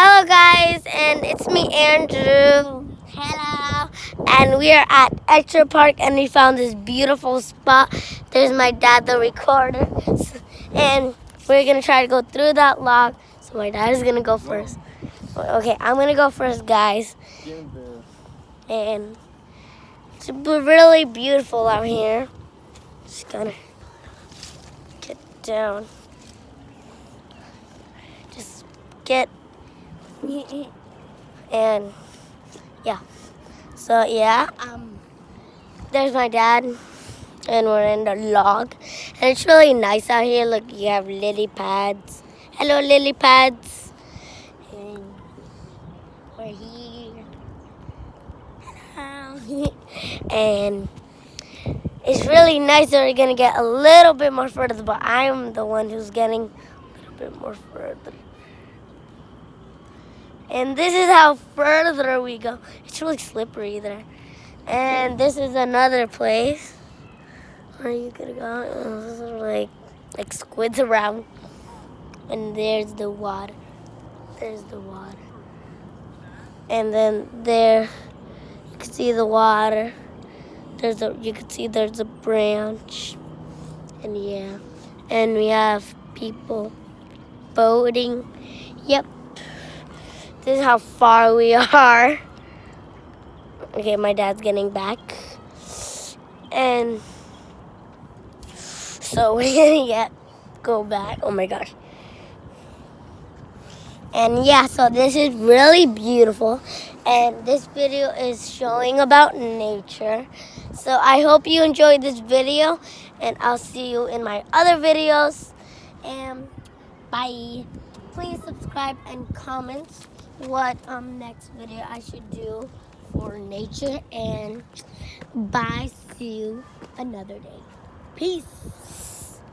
Hello guys, and it's me Andrew. Hello. And we are at Etra Park and we found this beautiful spot. There's my dad, the recorder. And we're gonna try to go through that log. So my dad is gonna go first. Okay, I'm gonna go first, guys. And it's really beautiful out here. Just gonna get down. Just get and yeah. So yeah, there's my dad, and we're in the log, and it's really nice out here. Look, you have lily pads. Hello, lily pads. And we're here. Hello. And it's really nice that we're gonna get a little bit more further, but I'm the one who's getting a little bit more further. And this is how further we go. It's really slippery there. And this is another place where you could go. Like squids around. And there's the water. There's the water. And then there you can see the water. You can see there's a branch. And yeah. And we have people boating. Yep. This is how far we are. Okay, my dad's getting back. And so we're gonna go back. Oh my gosh. And yeah, so this is really beautiful. And this video is showing about nature. So I hope you enjoyed this video. And I'll see you in my other videos. And bye. Please subscribe and comment what next video I should do for nature. And bye. See you another day. Peace.